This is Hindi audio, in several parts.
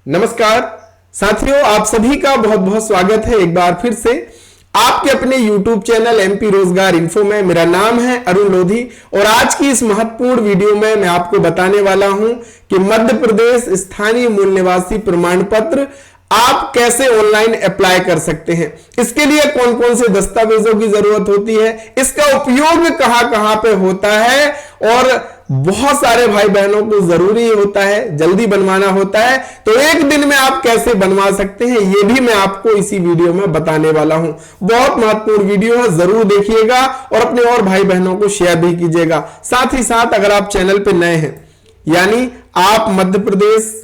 नमस्कार साथियों, आप सभी का बहुत बहुत स्वागत है एक बार फिर से आपके अपने YouTube चैनल एमपी रोजगार इन्फो में। मेरा नाम है अरुण लोधी और आज की इस महत्वपूर्ण वीडियो में मैं आपको बताने वाला हूं कि मध्य प्रदेश स्थानीय मूल निवासी प्रमाण पत्र आप कैसे ऑनलाइन अप्लाई कर सकते हैं, इसके लिए कौन कौन से दस्तावेजों की जरूरत होती है, इसका उपयोग कहां कहां पे होता है और बहुत सारे भाई बहनों को जरूरी होता है, जल्दी बनवाना होता है, तो एक दिन में आप कैसे बनवा सकते हैं ये भी मैं आपको इसी वीडियो में बताने वाला हूं। बहुत महत्वपूर्ण वीडियो है, जरूर देखिएगा और अपने और भाई बहनों को शेयर भी कीजिएगा। साथ ही साथ अगर आप चैनल पे नए हैं यानी आप मध्य प्रदेश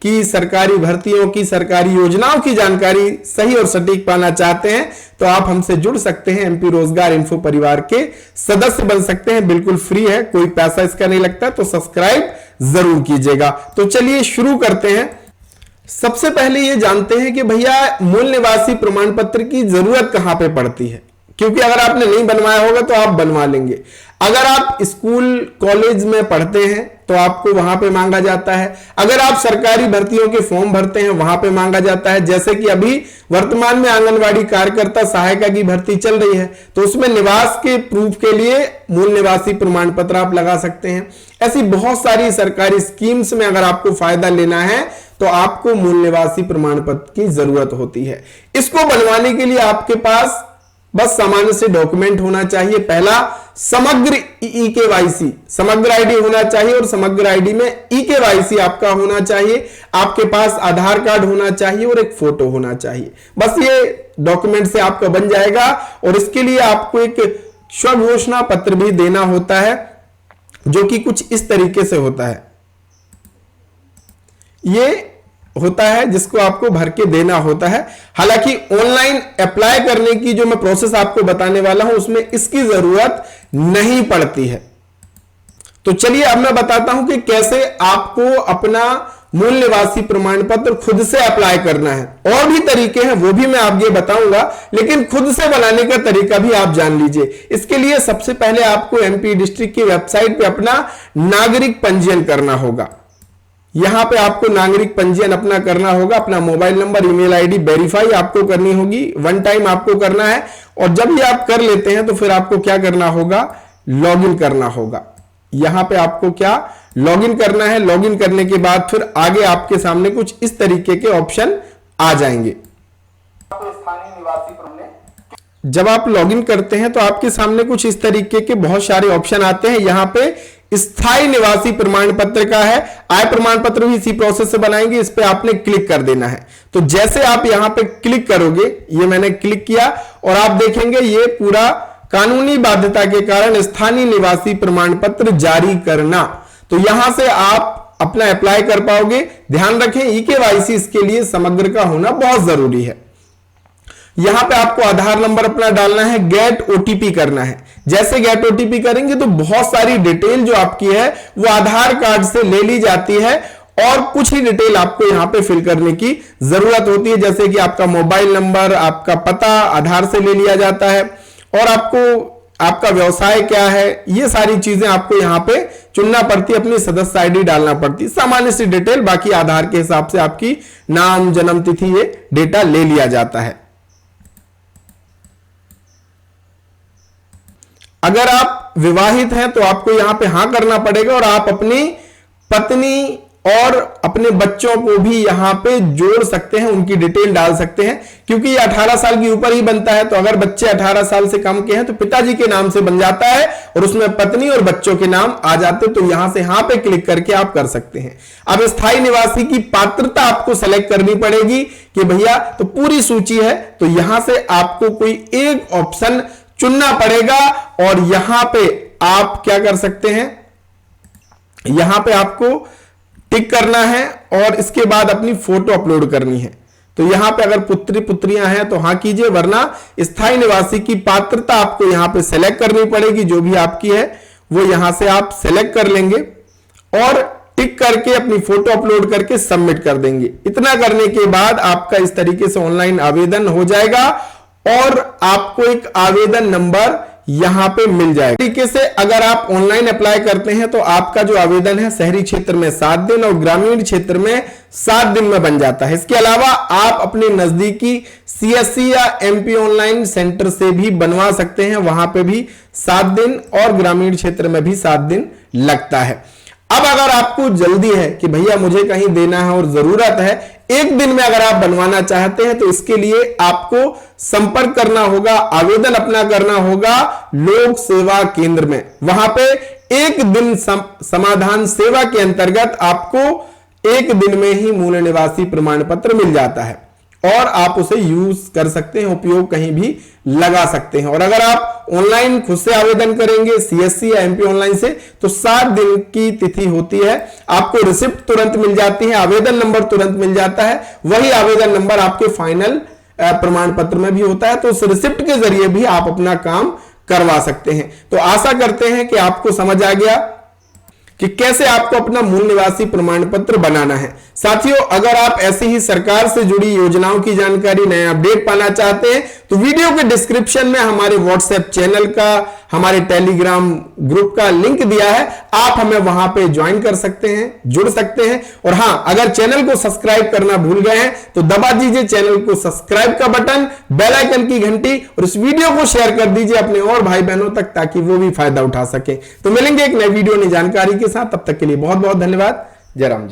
की सरकारी भर्तियों की, सरकारी योजनाओं की जानकारी सही और सटीक पाना चाहते हैं तो आप हमसे जुड़ सकते हैं। एमपी रोजगार इन्फो परिवार के सदस्य बन सकते हैं, बिल्कुल फ्री है, कोई पैसा इसका नहीं लगता, तो सब्सक्राइब जरूर कीजिएगा। तो चलिए शुरू करते हैं। सबसे पहले ये जानते हैं कि भैया मूल निवासी प्रमाण पत्र की जरूरत कहां पे पड़ती है, क्योंकि अगर आपने नहीं बनवाया होगा तो आप बनवा लेंगे। अगर आप स्कूल कॉलेज में पढ़ते हैं तो आपको वहां पे मांगा जाता है। अगर आप सरकारी भर्तियों के फॉर्म भरते हैं वहां पे मांगा जाता है। जैसे कि अभी वर्तमान में आंगनवाड़ी कार्यकर्ता सहायिका की भर्ती चल रही है तो उसमें निवास के प्रूफ के लिए मूल निवासी प्रमाण पत्र आप लगा सकते हैं। ऐसी बहुत सारी सरकारी स्कीम्स में अगर आपको फायदा लेना है तो आपको मूल निवासी प्रमाण पत्र की जरूरत होती है। इसको बनवाने के लिए आपके पास बस सामान्य से डॉक्यूमेंट होना चाहिए। पहला समग्र ई-केवाईसी, समग्र आईडी होना चाहिए और समग्र आईडी में ई-केवाईसी आपका होना चाहिए। आपके पास आधार कार्ड होना चाहिए और एक फोटो होना चाहिए। बस ये डॉक्यूमेंट से आपका बन जाएगा और इसके लिए आपको एक स्वघोषणा पत्र भी देना होता है जो कि कुछ इस तरीके से होता है। ये होता है जिसको आपको भर के देना होता है। हालांकि ऑनलाइन अप्लाई करने की जो मैं प्रोसेस आपको बताने वाला हूं उसमें इसकी जरूरत नहीं पड़ती है। तो चलिए अब मैं बताता हूं कि कैसे आपको अपना मूल निवासी प्रमाण पत्र खुद से अप्लाई करना है। और भी तरीके हैं वो भी मैं आपको बताऊंगा, लेकिन खुद से बनाने का तरीका भी आप जान लीजिए। इसके लिए सबसे पहले आपको एमपी डिस्ट्रिक्ट की वेबसाइट पे अपना नागरिक पंजीयन करना होगा। यहां पे आपको नागरिक पंजीयन अपना करना होगा। अपना mobile number, email ID verify आपको करनी होगी, वन टाइम आपको करना है। और जब ये आप कर लेते हैं तो फिर आपको क्या करना होगा, लॉगिन करना होगा। यहां पे आपको क्या लॉगिन करना है। लॉगिन करने के बाद फिर आगे आपके सामने कुछ इस तरीके के ऑप्शन आ जाएंगे। जब आप लॉगिन करते हैं तो आपके सामने कुछ इस तरीके के बहुत सारे ऑप्शन आते हैं। यहां पे स्थायी निवासी प्रमाण पत्र का है, आय प्रमाण पत्र भी इसी प्रोसेस से बनाएंगे। इस पे आपने क्लिक कर देना है। तो जैसे आप यहां पे क्लिक करोगे, ये मैंने क्लिक किया और आप देखेंगे ये पूरा कानूनी बाध्यता के कारण स्थानीय निवासी प्रमाण पत्र जारी करना, तो यहां से आप अपना अप्लाई कर पाओगे। ध्यान रखें ई-केवाईसी इसके लिए समग्र का होना बहुत जरूरी है। यहां पे आपको आधार नंबर अपना डालना है, गेट ओटीपी करना है। जैसे गेट ओटीपी करेंगे तो बहुत सारी डिटेल जो आपकी है वो आधार कार्ड से ले ली जाती है और कुछ ही डिटेल आपको यहां पे फिल करने की जरूरत होती है। जैसे कि आपका मोबाइल नंबर, आपका पता आधार से ले लिया जाता है और आपका व्यवसाय क्या है, ये सारी चीजें आपको यहां पे चुनना पड़ती है। अपनी सदस्य आईडी डालना पड़ती है, सामान्य सी डिटेल। बाकी आधार के हिसाब से आपकी नाम, जन्म तिथि, ये डेटा ले लिया जाता है। अगर आप विवाहित हैं तो आपको यहां पे हां करना पड़ेगा और आप अपनी पत्नी और अपने बच्चों को भी यहां पे जोड़ सकते हैं, उनकी डिटेल डाल सकते हैं, क्योंकि ये 18 साल के ऊपर ही बनता है। तो अगर बच्चे 18 साल से कम के हैं तो पिताजी के नाम से बन जाता है और उसमें पत्नी और बच्चों के नाम आ जाते, तो यहां से हां पे क्लिक करके आप कर सकते हैं। अब स्थायी निवासी की पात्रता आपको सेलेक्ट करनी पड़ेगी कि भैया, तो पूरी सूची है तो यहां से आपको कोई एक ऑप्शन चुनना पड़ेगा और यहां पे आप क्या कर सकते हैं, यहां पे आपको टिक करना है और इसके बाद अपनी फोटो अपलोड करनी है। तो यहां पे अगर पुत्री पुत्रियां हैं तो हां कीजिए, वरना स्थायी निवासी की पात्रता आपको यहां पे सेलेक्ट करनी पड़ेगी। जो भी आपकी है वो यहां से आप सेलेक्ट कर लेंगे और टिक करके अपनी फोटो अपलोड करके सबमिट कर देंगे। इतना करने के बाद आपका इस तरीके से ऑनलाइन आवेदन हो जाएगा और आपको एक आवेदन नंबर यहां पे मिल जाएगा। तरीके से अगर आप ऑनलाइन अप्लाई करते हैं तो आपका जो आवेदन है शहरी क्षेत्र में 7 दिन और ग्रामीण क्षेत्र में 7 दिन में बन जाता है। इसके अलावा आप अपने नजदीकी सीएससी या एमपी ऑनलाइन सेंटर से भी बनवा सकते हैं, वहां पे भी 7 दिन और ग्रामीण क्षेत्र में भी 7 दिन लगता है। अब अगर आपको जल्दी है कि भैया मुझे कहीं देना है और जरूरत है, एक दिन में अगर आप बनवाना चाहते हैं तो इसके लिए आपको संपर्क करना होगा, आवेदन अपना करना होगा लोक सेवा केंद्र में। वहां पे एक दिन समाधान सेवा के अंतर्गत आपको एक दिन में ही मूल निवासी प्रमाण पत्र मिल जाता है और आप उसे यूज कर सकते हैं, उपयोग कहीं भी लगा सकते हैं। और अगर आप ऑनलाइन खुद से आवेदन करेंगे सीएससी या एमपी ऑनलाइन से तो 7 दिन की तिथि होती है, आपको रिसिप्ट तुरंत मिल जाती है, आवेदन नंबर तुरंत मिल जाता है, वही आवेदन नंबर आपके फाइनल प्रमाण पत्र में भी होता है, तो उस रिसिप्ट के जरिए भी आप अपना काम करवा सकते हैं। तो आशा करते हैं कि आपको समझ आ गया कि कैसे आपको अपना मूल निवासी प्रमाण पत्र बनाना है। साथियों, अगर आप ऐसी ही सरकार से जुड़ी योजनाओं की जानकारी, नया अपडेट पाना चाहते हैं तो वीडियो के डिस्क्रिप्शन में हमारे व्हाट्सएप चैनल का, हमारे टेलीग्राम ग्रुप का लिंक दिया है, आप हमें वहां पे ज्वाइन कर सकते हैं, जुड़ सकते हैं। और हां, अगर चैनल को सब्सक्राइब करना भूल गए हैं तो दबा दीजिए चैनल को सब्सक्राइब का बटन, बेल आइकन की घंटी और इस वीडियो को शेयर कर दीजिए अपने और भाई बहनों तक ताकि वो भी फायदा उठा सके। तो मिलेंगे एक नई वीडियो, नई जानकारी के साथ, तब तक के लिए बहुत बहुत धन्यवाद। जय राम जी।